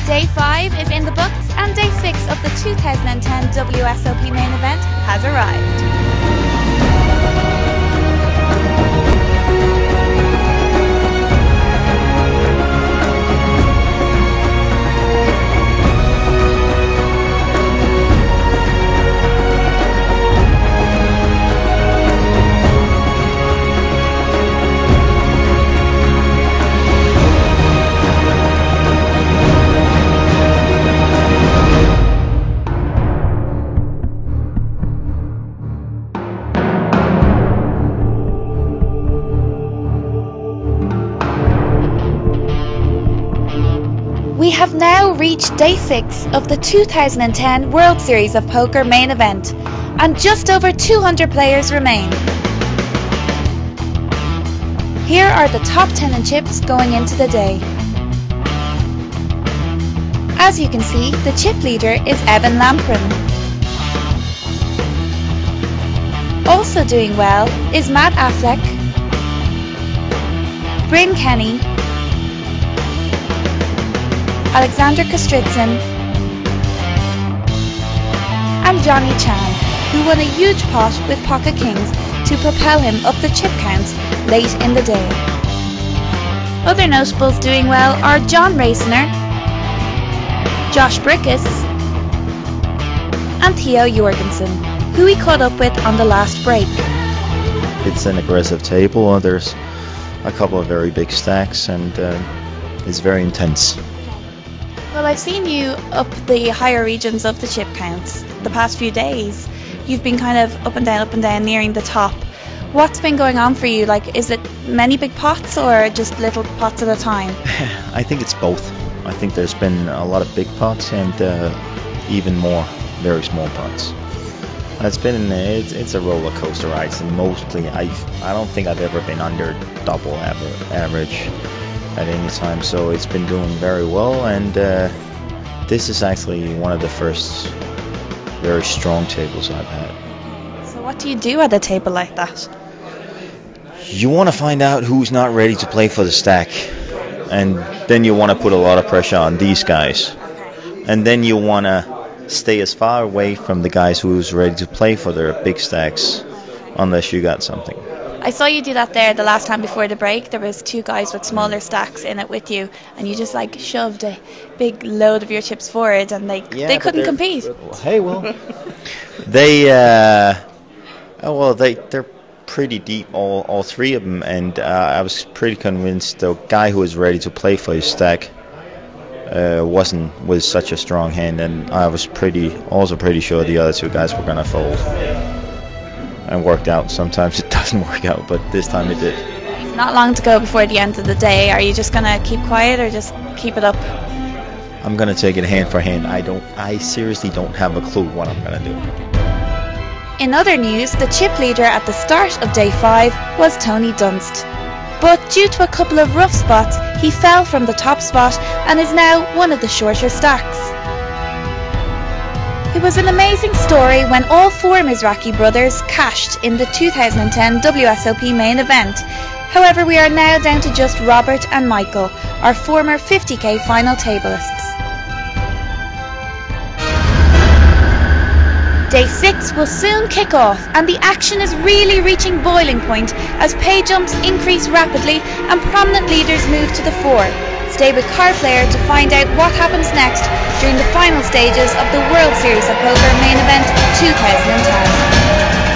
Day 5 is in the books and Day 6 of the 2010 WSOP Main Event has arrived. We have now reached Day 6 of the 2010 World Series of Poker Main Event, and just over 200 players remain. Here are the top 10 in chips going into the day. As you can see, the chip leader is Evan Lamprin. Also doing well is Matt Affleck, Bryn Kenny, Alexander Kostritsin and Johnny Chan, who won a huge pot with Pocket Kings to propel him up the chip counts late in the day. Other notables doing well are John Raciner, Josh Brickus and Theo Jorgensen, who he caught up with on the last break. It's an aggressive table, there's a couple of very big stacks and it's very intense. Well, I've seen you up the higher regions of the chip counts the past few days. You've been kind of up and down, nearing the top. What's been going on for you? Like, is it many big pots or just little pots at a time? I think it's both. I think there's been a lot of big pots and even more very small pots. It's a roller coaster ride, and mostly I don't think I've ever been under double average at any time, so it's been doing very well, and this is actually one of the first very strong tables I've had. So what do you do at a table like that? You want to find out who's not ready to play for the stack, and then you want to put a lot of pressure on these guys, and then you want to stay as far away from the guys who's ready to play for their big stacks unless you got something. I saw you do that there the last time before the break. There was two guys with smaller stacks in it with you, and you just like shoved a big load of your chips forward, and they couldn't compete. Hey, well, they're pretty deep, all three of them, and I was pretty convinced the guy who was ready to play for his stack wasn't with such a strong hand, and I was also pretty sure the other two guys were gonna fold. And worked out. Sometimes it doesn't work out, but this time it did. Not long to go before the end of the day. Are you just gonna keep quiet or just keep it up? I'm gonna take it hand for hand. I seriously don't have a clue what I'm gonna do. In other news, the chip leader at the start of Day 5 was Tony Dunst. But due to a couple of rough spots, he fell from the top spot and is now one of the shorter stacks. It was an amazing story when all four Mizrachi brothers cashed in the 2010 WSOP Main Event. However, we are now down to just Robert and Michael, our former 50k final tablists. Day 6 will soon kick off, and the action is really reaching boiling point as pay jumps increase rapidly and prominent leaders move to the fore. Stay with Card Player to find out what happens next during the final stages of the World Series of Poker Main Event 2010.